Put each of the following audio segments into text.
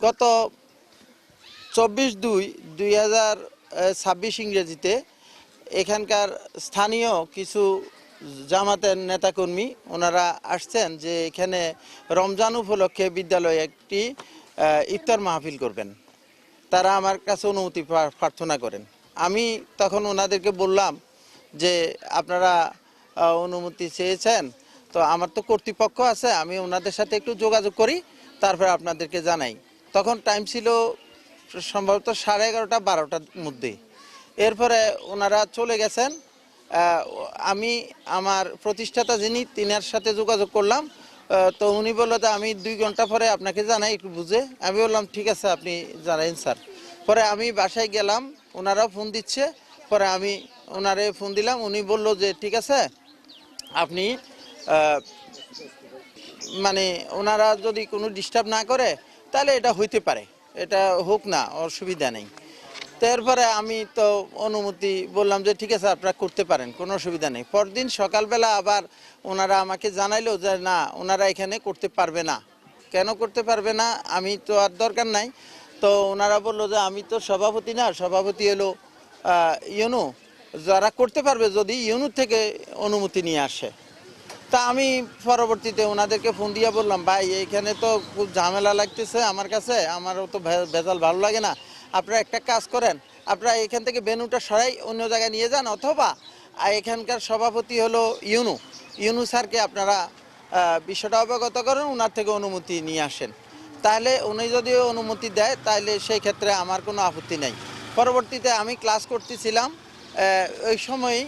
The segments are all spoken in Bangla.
গত 24/2/2026 ইংরেজিতে এখানকার স্থানীয় কিছু জামাতের নেতাকর্মী ওনারা আসছেন যে এখানে রমজান উপলক্ষে বিদ্যালয়ে একটি ইফতার মাহফিল করবেন। তারা আমার কাছে অনুমতি প্রার্থনা করেন। আমি তখন ওনাদেরকে বললাম যে আপনারা অনুমতি চেয়েছেন, তো আমার তো কর্তৃপক্ষ আছে, আমি ওনাদের সাথে একটু যোগাযোগ করি, তারপরে আপনাদেরকে জানাই। তখন টাইম ছিল সম্ভবত 11:30-12টার মধ্যে। এরপরে ওনারা চলে গেছেন। আমি আমার প্রতিষ্ঠাতা যিনি তিনার সাথে যোগাযোগ করলাম। তো উনি বললো যে আমি 2 ঘন্টা পরে আপনাকে জানাই একটু বুঝে। আমি বললাম ঠিক আছে, আপনি জানাইন স্যার। পরে আমি বাসায় গেলাম, ওনারাও ফোন দিচ্ছে। পরে আমি ওনারে ফোন দিলাম, উনি বলল যে ঠিক আছে, আপনি মানে ওনারা যদি কোনো ডিস্টার্ব না করে তাহলে এটা হইতে পারে, এটা হোক না, অসুবিধা নেই। তো এরপরে আমি তো অনুমতি বললাম যে ঠিক আছে আপনারা করতে পারেন, কোনো অসুবিধা নেই। পরদিন সকালবেলা আবার ওনারা আমাকে জানাইলো যে না, ওনারা এখানে করতে পারবে না। কেন করতে পারবে না, আমি তো আর দরকার নাই। তো ওনারা বললো যে আমি তো সভাপতি না, সভাপতি হলো ইউনু, যারা করতে পারবে যদি ইউনু থেকে অনুমতি নিয়ে আসে। তা আমি পরবর্তীতে ওনাদেরকে ফোন দিয়ে বললাম ভাই এইখানে তো খুব ঝামেলা লাগতেছে আমার কাছে, আমারও তো ভেজাল ভালো লাগে না, আপনারা একটা কাজ করেন, আপনারা এখান থেকে বেনুটা সরাই অন্য জায়গায় নিয়ে যান, অথবা এখানকার সভাপতি হলো ইউনু স্যারকে আপনারা বিষয়টা অবগত করেন, ওনার থেকে অনুমতি নিয়ে আসেন। তাহলে উনি যদি অনুমতি দেয় তাহলে সেই ক্ষেত্রে আমার কোনো আপত্তি নেই। পরবর্তীতে আমি ক্লাস করতেছিলাম, ওই সময়ই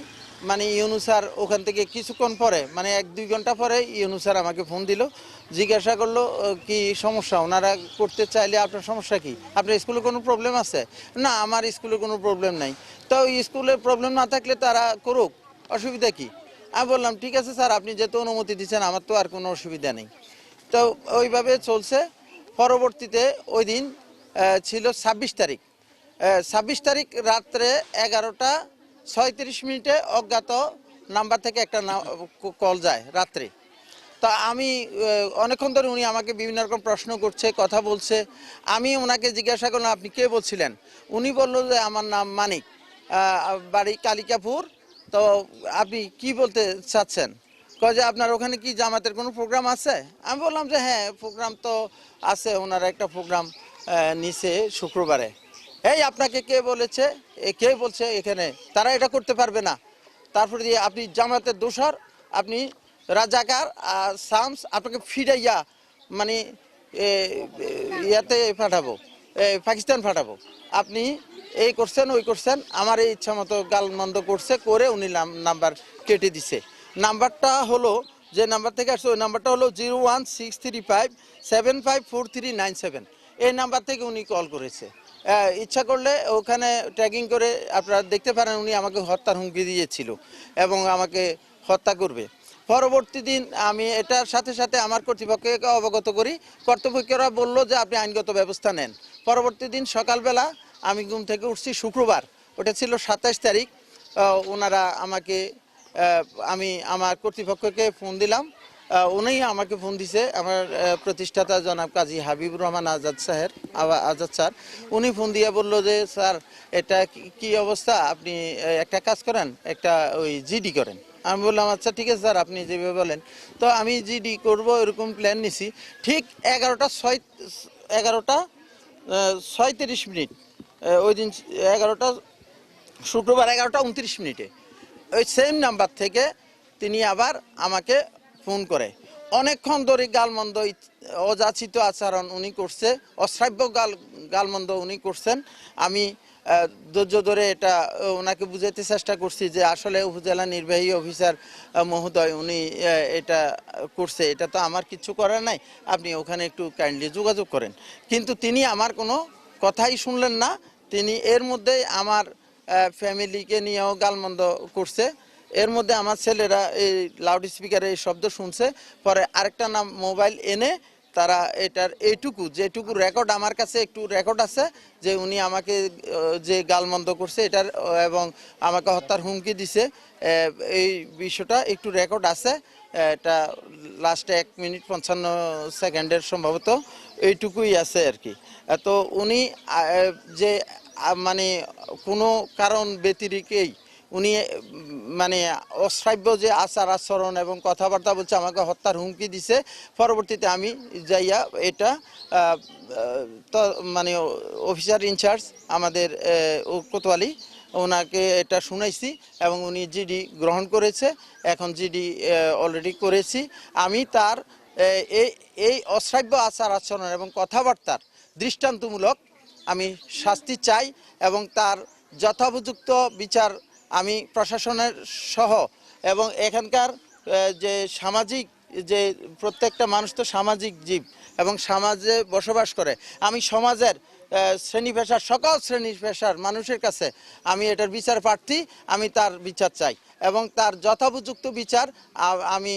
মানে ইউনু স্যার ওখান থেকে কিছুক্ষণ পরে, মানে 1-2 ঘন্টা পরে ইউনু স্যার আমাকে ফোন দিল, জিজ্ঞাসা করলো কি সমস্যা, ওনারা করতে চাইলে আপনার সমস্যা কি, আপনার স্কুলে কোনো প্রবলেম আছে? না, আমার স্কুলে কোনো প্রবলেম নাই। তো স্কুলের প্রবলেম না থাকলে তারা করুক, অসুবিধা কি? আমি বললাম ঠিক আছে স্যার, আপনি যেহেতু অনুমতি দিচ্ছেন আমার তো আর কোনো অসুবিধা নেই। তো ওইভাবে চলছে। পরবর্তীতে ওই দিন ছিল 26 তারিখ। 26 তারিখ রাত্রে 11:36 অজ্ঞাত নাম্বার থেকে একটা কল যায় রাত্রে। তা আমি অনেকক্ষণ ধরে উনি আমাকে বিভিন্ন রকম প্রশ্ন করছে, কথা বলছে। আমি ওনাকে জিজ্ঞাসা করলাম আপনি কে বলছিলেন? উনি বললো যে আমার নাম মানিক, বাড়ি কালিকাপুর। তো আপনি কি বলতে চাচ্ছেন? কয় যে আপনার ওখানে কি জামাতের কোনো প্রোগ্রাম আছে? আমি বললাম যে হ্যাঁ, প্রোগ্রাম তো আছে, ওনারা একটা প্রোগ্রাম নিছে শুক্রবারে। এই আপনাকে কে বলেছে, কে বলছে এখানে তারা এটা করতে পারবে না? তারপরে দিয়ে আপনি জামাতের দোসর, আপনি রাজাকার, সামস, আপনাকে ফিরাইয়া মানে ইয়াতে পাঠাবো, পাকিস্তান পাঠাবো। আপনি এই করছেন ওই করছেন, আমার এই ইচ্ছা মতো গালমন্দ করছে, করে উনি নাম্বার কেটে দিছে। নাম্বারটা হলো, যে নাম্বার থেকে আসছে ওই নাম্বারটা হলো 01635754397। এই নাম্বার থেকে উনি কল করেছে। ইচ্ছা করলে ওখানে ট্র্যাকিং করে আপনারা দেখতে পারেন উনি আমাকে হত্যার হুমকি দিয়েছিল এবং আমাকে হত্যা করবে। পরবর্তী দিন আমি এটার সাথে সাথে আমার কর্তৃপক্ষকে অবগত করি। কর্তৃপক্ষরা বললো যে আপনি আইনগত ব্যবস্থা নেন। পরবর্তী দিন সকালবেলা আমি ঘুম থেকে উঠছি শুক্রবার, ওটা ছিল 27 তারিখ। ওনারা আমাকে আমি আমার কর্তৃপক্ষকে ফোন দিলাম, উনি আমাকে ফোন দিছে, আমার প্রতিষ্ঠাতা জনাব কাজী হাবিবুর রহমান আজাদ স্যার। উনি ফোন দিয়ে বলল যে স্যার এটা কি অবস্থা, আপনি একটা কাজ করেন, একটা ওই জিডি করেন। আমি বললাম আচ্ছা ঠিক আছে স্যার, আপনি যেভাবে বলেন। তো আমি জিডি করব এরকম প্ল্যান নিছি। ঠিক 11:36 ওই দিন 11টা শুক্রবার 11:29 ওই সেম নাম্বার থেকে তিনি আবার আমাকে ফোন করে অনেকক্ষণ ধরে গালমন্দ, অযাচিত আচরণ উনি করছে, অশ্রাব্য গালমন্দ উনি করছেন। আমি ধৈর্য ধরে এটা ওনাকে বুঝাইতে চেষ্টা করছি যে আসলে উপজেলা নির্বাহী অফিসার মহোদয় উনি এটা করছে, এটা তো আমার কিছু করার নাই, আপনি ওখানে একটু কাইন্ডলি যোগাযোগ করেন। কিন্তু তিনি আমার কোনো কথাই শুনলেন না। তিনি এর মধ্যে আমার ফ্যামিলিকে নিয়েও গালমন্দ করছে। এর মধ্যে আমার ছেলেরা এই লাউড স্পিকারে এই শব্দ শুনছে। পরে আরেকটা নাম মোবাইল এনে তারা এটার এইটুকু, যেটুকু রেকর্ড আমার কাছে একটু রেকর্ড আছে যে উনি আমাকে যে গালমন্দ করছে এটার এবং আমাকে হত্যার হুমকি দিছে, এই বিষয়টা একটু রেকর্ড আছে। এটা লাস্টে 1 মিনিট 55 সেকেন্ডের সম্ভবত এইটুকুই আছে আর কি। তো উনি যে মানে কোনো কারণ ব্যতিরেকেই উনি মানে অশ্রাব্য যে আচার আচরণ এবং কথাবার্তা বলছে, আমাকে হত্যার হুমকি দিছে। পরবর্তীতে আমি যাইয়া এটা তো মানে অফিসার ইনচার্জ আমাদের কোতোয়ালি ওনাকে এটা শুনাইছি এবং উনি জিডি গ্রহণ করেছে। এখন জিডি অলরেডি করেছি। আমি তার এই এই অশ্রাব্য আচার আচরণ এবং কথাবার্তার দৃষ্টান্তমূলক আমি শাস্তি চাই এবং তার যথোপযুক্ত বিচার আমি প্রশাসনের সহ এবং এখানকার যে সামাজিক যে প্রত্যেকটা মানুষ তো সামাজিক জীব এবং সমাজে বসবাস করে। আমি সমাজের শ্রেণী পেশার সকল শ্রেণী পেশার মানুষের কাছে আমি এটার বিচার প্রার্থী। আমি তার বিচার চাই এবং তার যথোপযুক্ত বিচার আমি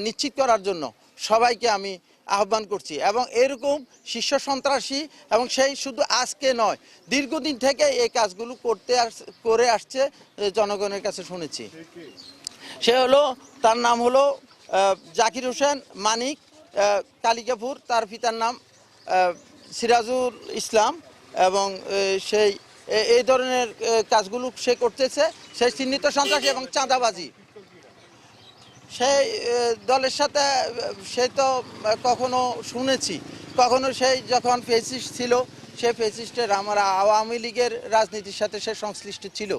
নিশ্চিত করার জন্য সবাইকে আমি আহ্বান করছি। এবং এরকম শীর্ষ সন্ত্রাসী এবং সেই শুধু আজকে নয়, দীর্ঘদিন থেকে এই কাজগুলো করে আসছে, জনগণের কাছে শুনেছি। সে হলো, তার নাম হলো জাকির হোসেন মানিক কালিকাপুর, তার পিতার নাম সিরাজুল ইসলাম এবং সেই এই ধরনের কাজগুলো সে করতেছে। সেই চিহ্নিত সন্ত্রাসী এবং চাঁদাবাজি সেই দলের সাথে সে তো কখনো শুনেছি, কখনো সেই যখন ফেসিস্ট ছিল সে ফেসিস্টের আমরা আওয়ামী লীগের রাজনীতির সাথে সে সংশ্লিষ্ট ছিল।